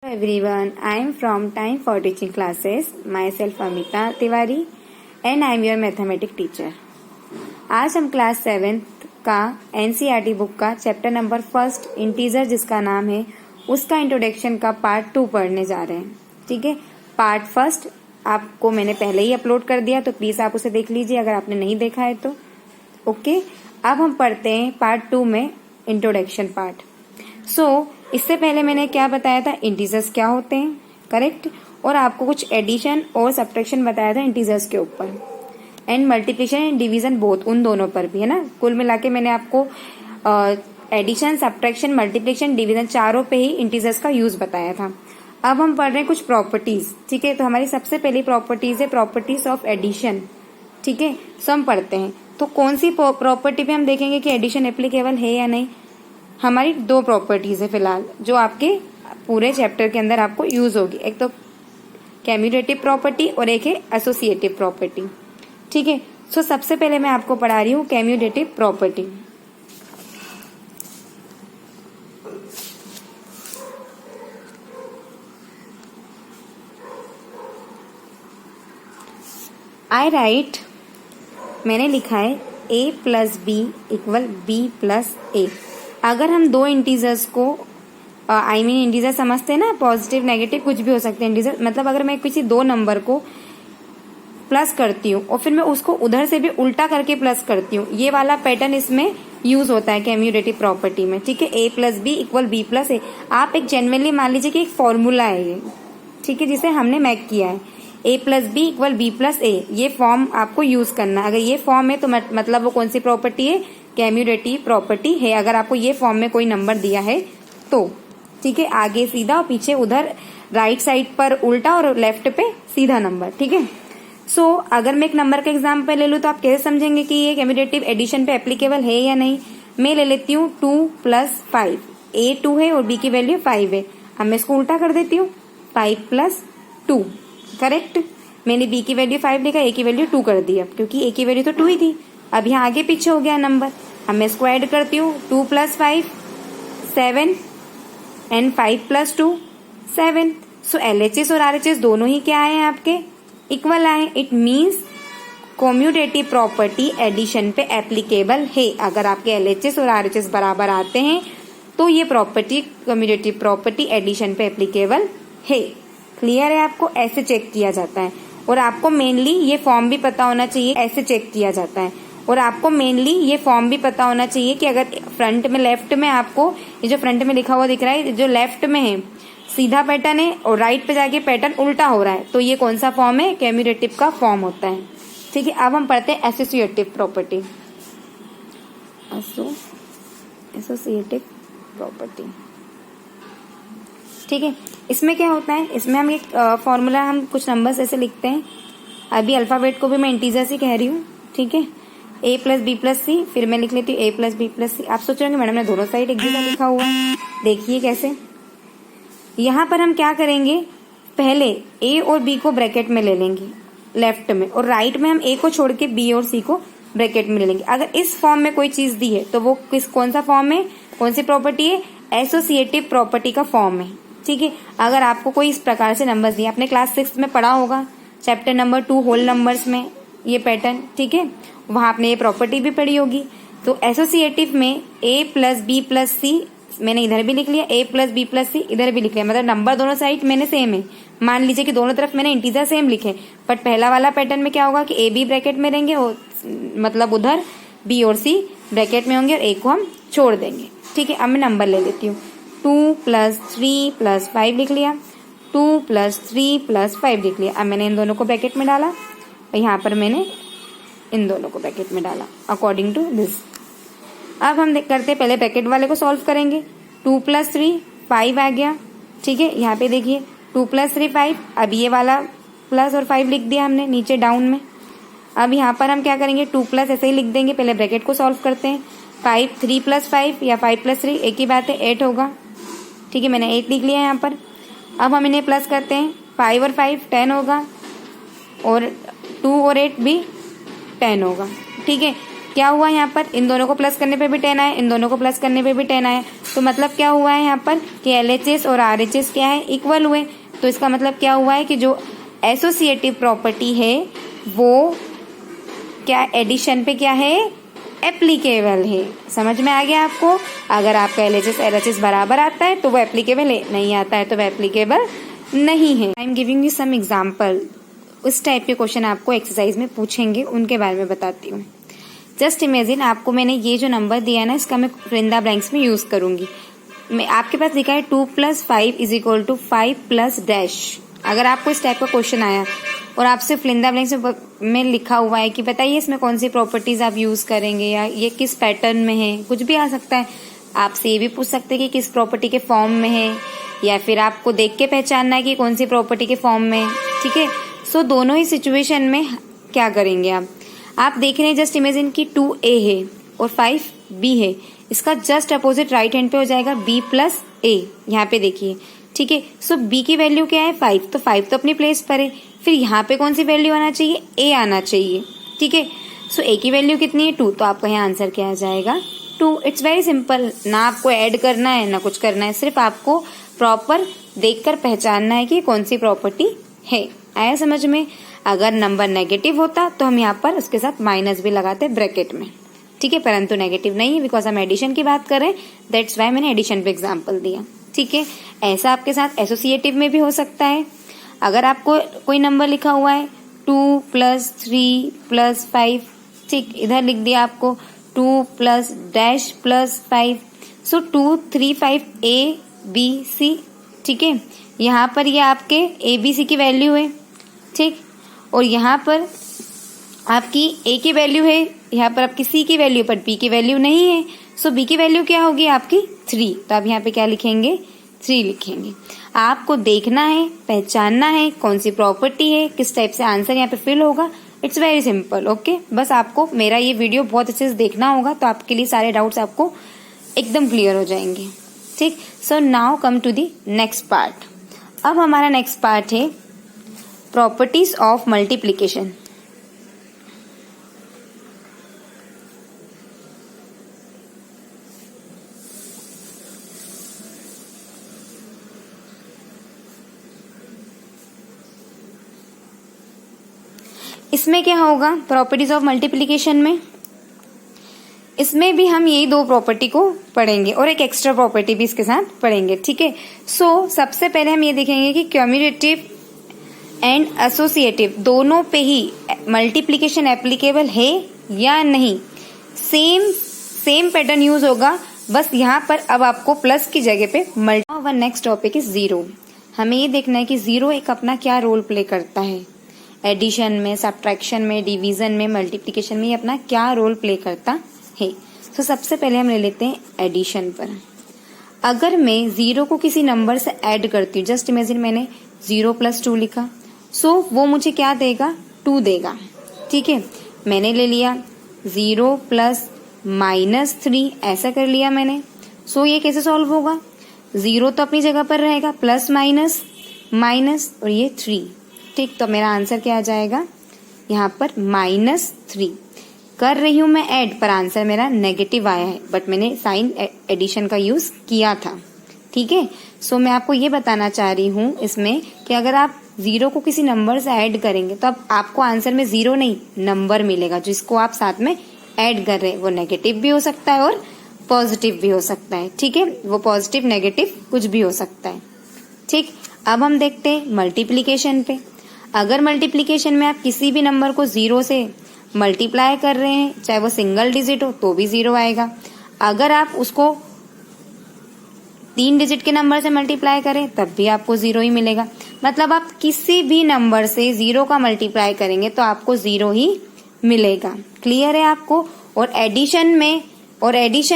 Everyone, I am from Time for Teaching Classes. Myself Amita Tiwari and I am your mathematics teacher. आज हम class 7th का NCERT book का chapter number 1 integer जिसका नाम है उसका इंट्रोडक्शन का पार्ट 2 पढ़ने जा रहे हैं। ठीक है, पार्ट 1 आपको मैंने पहले ही अपलोड कर दिया, तो प्लीज आप उसे देख लीजिए अगर आपने नहीं देखा है तो। ओके, अब हम पढ़ते हैं पार्ट 2 में इंट्रोडक्शन पार्ट। इससे पहले मैंने क्या बताया था, इंटीजर्स क्या होते हैं, करेक्ट, और आपको कुछ एडिशन और सब्ट्रैक्शन बताया था इंटीजर्स के ऊपर, and multiplication and division both, उन दोनों पर भी है ना। कुल मिला के मैंने आपको एडिशन, सब्ट्रैक्शन, मल्टीप्लिकेशन, डिवीजन चारों पे ही इंटीजर्स का यूज बताया था। अब हम पढ़ रहे हैं कुछ प्रॉपर्टीज। ठीक है, तो हमारी सबसे पहली प्रॉपर्टीज है प्रॉपर्टीज ऑफ एडिशन। ठीक है, सो हम पढ़ते हैं। तो कौन सी प्रॉपर्टी पे हम देखेंगे कि एडिशन एप्लीकेबल है या नहीं। हमारी 2 प्रॉपर्टीज है फिलहाल जो आपके पूरे चैप्टर के अंदर आपको यूज होगी, एक तो कम्यूटेटिव प्रॉपर्टी और एक है एसोसिएटिव प्रॉपर्टी। ठीक है, सो सबसे पहले मैं आपको पढ़ा रही हूँ कम्यूटेटिव प्रॉपर्टी। आई राइट, मैंने लिखा है a plus b equal b plus a. अगर हम 2 इंटीजर्स को इंटीजर समझते हैं ना, पॉजिटिव नेगेटिव कुछ भी हो सकते हैं इंटीजर, मतलब अगर मैं किसी 2 नंबर को प्लस करती हूँ और फिर मैं उसको उधर से भी उल्टा करके प्लस करती हूँ, ये वाला पैटर्न इसमें यूज होता है कम्यूटेटिव प्रॉपर्टी में। ठीक है, a plus b equal b plus a. आप एक जेन्युइनली मान लीजिए कि एक फॉर्मूला है ये, ठीक है, जिसे हमने मैक किया है, a plus b equal b plus a. ये फॉर्म आपको यूज करना है। अगर ये फॉर्म है तो मतलब वो कौन सी प्रॉपर्टी है, कम्यूटेटिव प्रॉपर्टी है, अगर आपको ये फॉर्म में कोई नंबर दिया है तो। ठीक है, आगे सीधा और पीछे उधर, राइट साइड पर उल्टा और लेफ्ट पे सीधा नंबर। ठीक है, सो अगर मैं एक नंबर का एग्जांपल ले लूं तो आप कैसे समझेंगे कि ये कम्यूटेटिव एडिशन पे एप्लीकेबल है या नहीं। मैं ले लेती हूँ 2 प्लस 5, a 2 है और b की वैल्यू 5 है। अब मैं इसको उल्टा कर देती हूँ, 5 प्लस 2, करेक्ट। मैंने b की वैल्यू 5 लिखा, a की वैल्यू 2 कर दी, अब क्योंकि a की वैल्यू तो 2 ही थी। अब यहाँ आगे पीछे हो गया नंबर। अब मैं इसको ऐड करती हूँ, 2 plus 5 7 and 5 plus 2 7। So LHS और RHS दोनों ही क्या आए हैं आपके, इक्वल आए। It means commutative property addition पे एप्लीकेबल है। अगर आपके LHS और RHS बराबर आते हैं तो ये प्रॉपर्टी, कम्यूटेटिव प्रॉपर्टी एडिशन पे एप्लीकेबल है। क्लियर है आपको, ऐसे चेक किया जाता है। और आपको मेनली ये फॉर्म भी पता होना चाहिए, ऐसे चेक किया जाता है। और आपको मेनली ये फॉर्म भी पता होना चाहिए कि अगर फ्रंट में, लेफ्ट में आपको ये जो फ्रंट में लिखा हुआ दिख रहा है, जो लेफ्ट में है सीधा पैटर्न है और राइट पे जाके पैटर्न उल्टा हो रहा है, तो ये कौन सा फॉर्म है, कम्यूटेटिव का फॉर्म होता है। ठीक है, अब हम पढ़ते हैं एसोसिएटिव प्रॉपर्टी। एसोसिएटिव प्रॉपर्टी, ठीक है, इसमें क्या होता है, इसमें हम एक फॉर्मूला, हम कुछ नंबर्स ऐसे लिखते हैं। अभी अल्फाबेट को भी मैं इंटीजर्स ही कह रही हूँ। ठीक है, a प्लस बी प्लस सी, फिर मैं लिख लेती हूँ a प्लस बी प्लस सी। आप सोच रहे होंगे मैडम ने दोनों साइड एक जैसा लिखा हुआ है। देखिए कैसे, यहाँ पर हम क्या करेंगे, पहले a और b को ब्रैकेट में ले लेंगे लेफ्ट में, और राइट में हम a को छोड़ के b और c को ब्रैकेट में ले लेंगे। अगर इस फॉर्म में कोई चीज दी है तो वो कौन सा फॉर्म है, कौन सी प्रॉपर्टी है, एसोसिएटिव प्रॉपर्टी का फॉर्म है। ठीक है, अगर आपको कोई इस प्रकार से नंबर्स दिए, आपने क्लास 6 में पढ़ा होगा चैप्टर नंबर 2 होल नंबर्स में ये पैटर्न, ठीक है, वहां आपने ये प्रॉपर्टी भी पढ़ी होगी। तो एसोसिएटिव में a प्लस बी प्लस सी, मैंने इधर भी लिख लिया, a प्लस बी प्लस सी इधर भी लिख लिया, मतलब नंबर दोनों साइड मैंने सेम है। मान लीजिए कि दोनों तरफ मैंने इंटीजर सेम लिखे, बट पहला वाला पैटर्न में क्या होगा कि a b ब्रैकेट में रहेंगे, और मतलब उधर b और c ब्रैकेट में होंगे और a को हम छोड़ देंगे। ठीक है, अब मैं नंबर ले लेती हूँ, 2 प्लस 3 प्लस 5 लिख लिया, 2 प्लस 3 प्लस 5 लिख लिया। अब मैंने इन दोनों को ब्रैकेट में डाला और यहाँ पर मैंने इन दोनों को ब्रैकेट में डाला अकॉर्डिंग टू दिस। अब हम करते हैं, पहले ब्रैकेट वाले को सॉल्व करेंगे। 2 प्लस 3 5 आ गया। ठीक है, यहाँ पे देखिए 2 प्लस 3 5। अब ये वाला प्लस और 5 लिख दिया हमने नीचे डाउन में। अब यहाँ पर हम क्या करेंगे, 2 प्लस ऐसे ही लिख देंगे, पहले ब्रैकेट को सॉल्व करते हैं। 3 प्लस 5 या 5 प्लस 3 एक ही बात है, 8 होगा। ठीक है, मैंने 8 लिख लिया यहाँ पर। अब हम इन्हें प्लस करते हैं, 5 और 5 10 होगा, और 2 और 8 भी 10 होगा। ठीक है, क्या हुआ यहाँ पर, इन दोनों को प्लस करने पे भी 10 आया, इन दोनों को प्लस करने पे भी 10 आया, तो मतलब क्या हुआ है यहाँ पर कि LHS और RHS क्या है, इक्वल हुए। तो इसका मतलब क्या हुआ है कि जो एसोसिएटिव प्रॉपर्टी है वो क्या एडिशन पे क्या है, एप्लीकेबल है। समझ में आ गया आपको। अगर आपका LHS RHS बराबर आता है तो वो एप्लीकेबल है, नहीं आता है तो वो एप्लीकेबल नहीं है। I am giving you some example. उस टाइप के क्वेश्चन आपको एक्सरसाइज में पूछेंगे, उनके बारे में बताती हूँ। जस्ट इमेजिन, आपको मैंने ये जो नंबर दिया है ना, इसका मैं फ्रिंदा ब्लैंक्स में यूज करूंगी। मैं आपके पास लिखा है 2 + 5 = 5 + डैश। अगर आपको इस टाइप का क्वेश्चन आया और आपसे फ्लिंदा ब्लैंक्स में लिखा हुआ है कि बताइए इसमें कौन सी प्रॉपर्टीज आप यूज करेंगे या ये किस पैटर्न में है, कुछ भी आ सकता है। आपसे ये भी पूछ सकते हैं कि किस प्रॉपर्टी के फॉर्म में है, या फिर आपको देख के पहचानना है कि कौन सी प्रॉपर्टी के फॉर्म में है। ठीक है, सो दोनों ही सिचुएशन में क्या करेंगे आप देख रहे हैं, जस्ट इमेजिन कि 2a है और 5b है। इसका जस्ट अपोजिट राइट हैंड पे हो जाएगा b + a। यहाँ पे देखिए, ठीक है। सो b की वैल्यू क्या है, 5, तो 5 तो अपनी प्लेस पर है। फिर यहाँ पे कौन सी वैल्यू आना चाहिए, a आना चाहिए। ठीक है, सो a की वैल्यू कितनी है, 2, तो आपका यहाँ आंसर क्या आ जाएगा, 2। इट्स वेरी सिंपल, ना आपको ऐड करना है ना कुछ करना है, सिर्फ आपको प्रॉपर देखकर पहचानना है कि कौन सी प्रॉपर्टी है। आया समझ में। अगर नंबर नेगेटिव होता तो हम यहाँ पर उसके साथ माइनस भी लगाते ब्रैकेट में। ठीक है, परंतु नेगेटिव नहीं है बिकॉज हम एडिशन की बात कर रहे हैं, दैट्स वाई मैंने एडिशन पे एग्जाम्पल दिया। ठीक है, ऐसा आपके साथ एसोसिएटिव में भी हो सकता है। अगर आपको कोई नंबर लिखा हुआ है 2 + 3 + 5, ठीक, इधर लिख दिया आपको 2 + dash + 5, so 2 3 5 A B C। ठीक है, यहाँ पर ये आपके A B C की वैल्यू है। ठीक, और यहाँ पर आपकी A की वैल्यू है, यहाँ पर आपकी C की वैल्यू, पर B की वैल्यू नहीं है। सो B की वैल्यू क्या होगी आपकी 3, तो आप यहाँ पे क्या लिखेंगे, 3 लिखेंगे। आपको देखना है, पहचानना है कौन सी प्रॉपर्टी है, किस टाइप से आंसर यहाँ पे फिल होगा। It's very simple. ओके, बस आपको मेरा ये वीडियो बहुत अच्छे से देखना होगा तो आपके लिए सारे डाउट्स आपको एकदम क्लियर हो जाएंगे। ठीक, so now come to the next part. अब हमारा नेक्स्ट पार्ट है प्रॉपर्टीज ऑफ मल्टीप्लीकेशन। इसमें क्या होगा, प्रॉपर्टीज ऑफ मल्टीप्लीकेशन में इसमें भी हम यही 2 प्रॉपर्टी को पढ़ेंगे और एक एक्स्ट्रा प्रॉपर्टी भी इसके साथ पढ़ेंगे। ठीक है, सो सबसे पहले हम ये देखेंगे कि क्यूम्युलेटिव एंड एसोसिएटिव दोनों पे ही मल्टीप्लीकेशन एप्लीकेबल है या नहीं। सेम पैटर्न यूज होगा, बस यहाँ पर अब आपको प्लस की जगह पे वन नेक्स्ट टॉपिक इज 0। हमें ये देखना है कि 0 एक अपना क्या रोल प्ले करता है एडिशन में, सब्ट्रैक्शन में, डिवीजन में, मल्टीप्लीकेशन में, ये अपना क्या रोल प्ले करता है। तो सबसे पहले हम ले लेते हैं एडिशन पर। अगर मैं 0 को किसी नंबर से ऐड करती हूँ, जस्ट इमेजिन मैंने 0 + 2 लिखा, सो वो मुझे क्या देगा, 2 देगा। ठीक है, मैंने ले लिया 0 + -3, ऐसा कर लिया मैंने। सो ये कैसे सॉल्व होगा, 0 तो अपनी जगह पर रहेगा, प्लस माइनस माइनस और ये 3। ठीक, तो मेरा आंसर क्या आ जाएगा, यहाँ पर -3। कर रही हूं मैं ऐड, पर आंसर मेरा नेगेटिव आया है, बट मैंने साइन एडिशन का यूज किया था। ठीक है, सो मैं आपको ये बताना चाह रही हूँ इसमें कि अगर आप 0 को किसी नंबर से ऐड करेंगे तो अब आपको आंसर में 0 नहीं नंबर मिलेगा, जिसको आप साथ में ऐड कर रहे हैं। वो नेगेटिव भी हो सकता है और पॉजिटिव भी हो सकता है। ठीक है, वो पॉजिटिव नेगेटिव कुछ भी हो सकता है। ठीक, अब हम देखते हैं मल्टीप्लीकेशन पे। अगर मल्टीप्लीकेशन में आप किसी भी नंबर को 0 से मल्टीप्लाई कर रहे हैं, चाहे वो सिंगल डिजिट हो तो भी 0 आएगा। अगर आप उसको 3 डिजिट के नंबर से मल्टीप्लाई करें तब भी आपको 0 ही मिलेगा। मतलब आप किसी भी नंबर से 0 का मल्टीप्लाई करेंगे तो आपको 0 ही मिलेगा। क्लियर है आपको। और एडिशन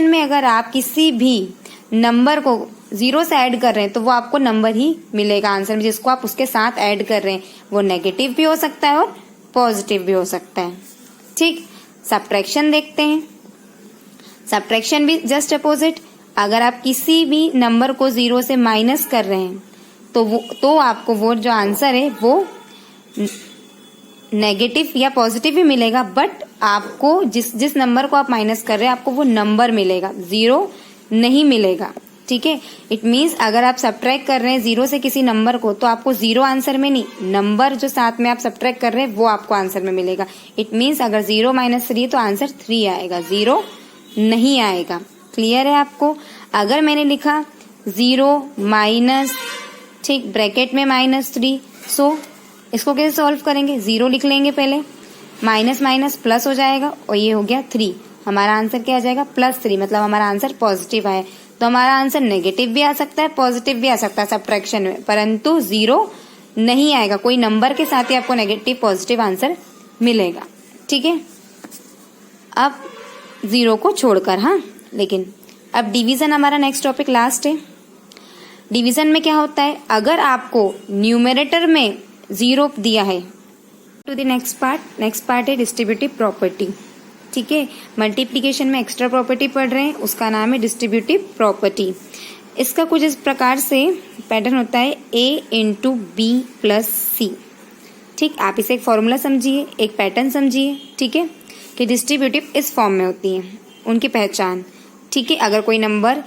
में अगर आप किसी भी नंबर को 0 से ऐड कर रहे हैं तो वो आपको नंबर ही मिलेगा आंसर में, जिसको आप उसके साथ ऐड कर रहे हैं। वो नेगेटिव भी हो सकता है और पॉजिटिव भी हो सकता है। ठीक, सब्ट्रैक्शन देखते हैं। सब्ट्रैक्शन भी जस्ट अपोजिट। अगर आप किसी भी नंबर को 0 से माइनस कर रहे हैं तो आपको वो जो आंसर है वो नेगेटिव या पॉजिटिव भी मिलेगा, बट आपको जिस नंबर को आप माइनस कर रहे हैं आपको वो नंबर मिलेगा, जीरो नहीं मिलेगा। ठीक है, इट मीन्स अगर आप सब्ट्रैक्ट कर रहे हैं जीरो से किसी नंबर को तो आपको जीरो आंसर में नहीं, नंबर जो साथ में आप सब्ट्रैक्ट कर रहे हैं वो आपको आंसर में मिलेगा। इट मीन्स अगर 0 - 3 तो आंसर 3 आएगा, 0 नहीं आएगा। क्लियर है आपको? अगर मैंने लिखा 0 माइनस, ठीक, ब्रैकेट में -3, सो इसको कैसे सॉल्व करेंगे? 0 लिख लेंगे पहले, माइनस माइनस प्लस हो जाएगा और ये हो गया 3। हमारा आंसर क्या आ जाएगा? +3, मतलब हमारा आंसर पॉजिटिव आया। तो हमारा आंसर नेगेटिव भी आ सकता है, पॉजिटिव भी आ सकता है सब्ट्रैक्शन में, परंतु 0 नहीं आएगा। कोई नंबर के साथ ही आपको नेगेटिव पॉजिटिव आंसर मिलेगा। ठीक है, अब 0 को छोड़कर, हाँ। लेकिन अब डिवीजन हमारा नेक्स्ट टॉपिक लास्ट है। डिवीजन में क्या होता है? अगर आपको न्यूमरेटर में 0 दिया है, टू द नेक्स्ट पार्ट है डिस्ट्रीब्यूटिव प्रॉपर्टी। ठीक है, मल्टीप्लिकेशन में एक्स्ट्रा प्रॉपर्टी पढ़ रहे हैं, उसका नाम है डिस्ट्रीब्यूटिव प्रॉपर्टी। इसका कुछ इस प्रकार से पैटर्न होता है A × B + C। ठीक, आप इसे एक फॉर्मूला समझिए, एक पैटर्न समझिए। ठीक है, कि डिस्ट्रीब्यूटिव इस फॉर्म में होती है, उनकी पहचान। ठीक है, अगर कोई नंबर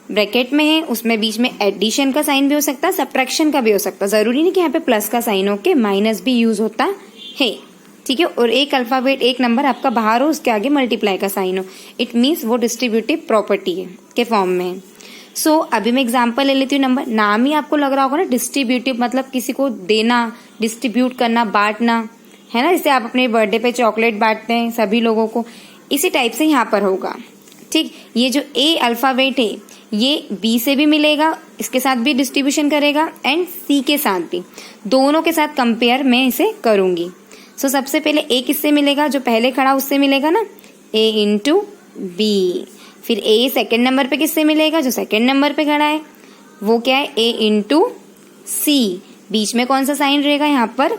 ब्रैकेट में है उसमें बीच में एडिशन का साइन भी हो सकता है, सब्ट्रैक्शन का भी हो सकता है, जरूरी नहीं कि यहाँ पे प्लस का साइन हो के माइनस भी यूज होता है। ठीक है, और एक अल्फाबेट, एक नंबर आपका बाहर हो, उसके आगे मल्टीप्लाई का साइन हो, इट मीन्स वो डिस्ट्रीब्यूटिव प्रॉपर्टी है के फॉर्म में है। सो अभी मैं एग्जांपल ले लेती हूँ। नंबर, नाम ही आपको लग रहा होगा ना डिस्ट्रीब्यूटिव, मतलब किसी को देना, डिस्ट्रीब्यूट करना, बांटना, है ना। जैसे आप अपने बर्थडे पे चॉकलेट बांटते हैं सभी लोगों को, इसी टाइप से यहाँ पर होगा। ठीक, ये जो ए अल्फाबेट है ये बी से भी मिलेगा, इसके साथ भी डिस्ट्रीब्यूशन करेगा, एंड सी के साथ भी, दोनों के साथ कंपेयर मैं इसे करूंगी। सो सबसे पहले ए किससे मिलेगा? जो पहले खड़ा उससे मिलेगा ना, A × B। फिर ए सेकेंड नंबर पे किससे मिलेगा? जो सेकेंड नंबर पे खड़ा है वो क्या है? A × C। बीच में कौन सा साइन रहेगा? यहाँ पर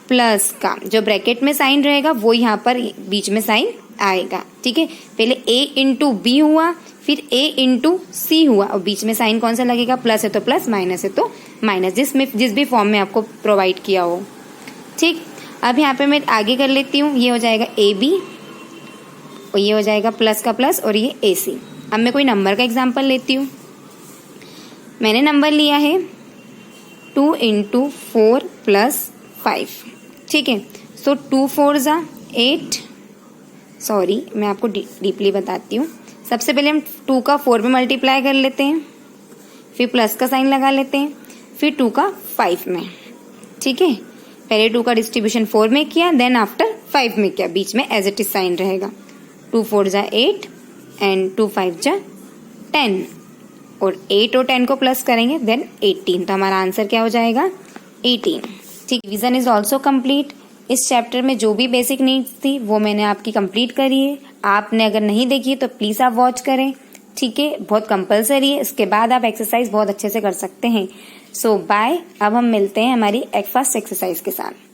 प्लस का। जो ब्रैकेट में साइन रहेगा वो यहाँ पर बीच में साइन आएगा। ठीक है, पहले A × B हुआ, फिर A × C हुआ, और बीच में साइन कौन सा लगेगा? प्लस है तो प्लस, माइनस है तो माइनस, जिस भी फॉर्म में आपको प्रोवाइड किया हो। ठीक, अब यहाँ पे मैं आगे कर लेती हूँ। ये हो जाएगा AB और ये हो जाएगा प्लस का प्लस और ये AC। अब मैं कोई नंबर का एग्जांपल लेती हूँ। मैंने नंबर लिया है 2 × 4 + 5। ठीक है, सो 2 4 = 8। सॉरी, मैं आपको डीपली बताती हूँ। सबसे पहले हम 2 का 4 में मल्टीप्लाई कर लेते हैं, फिर प्लस का साइन लगा लेते हैं, फिर 2 का 5 में। ठीक है, पहले 2 का डिस्ट्रीब्यूशन 4 में किया, देन आफ्टर 5 में किया, बीच में एज इट इज साइन रहेगा। 2 4 = 8 एंड 2 5 = 10, और 8 और 10 को प्लस करेंगे देन 18, तो हमारा आंसर क्या हो जाएगा? 18। ठीक, डिवीजन इज ऑल्सो कंप्लीट। इस चैप्टर में जो भी बेसिक नीड्स थी वो मैंने आपकी कंप्लीट करी है। आपने अगर नहीं देखी है तो प्लीज आप वॉच करें। ठीक है, बहुत कंपलसरी है, इसके बाद आप एक्सरसाइज बहुत अच्छे से कर सकते हैं। सो बाय। अब हम मिलते हैं हमारी एक फर्स्ट एक्सरसाइज के साथ।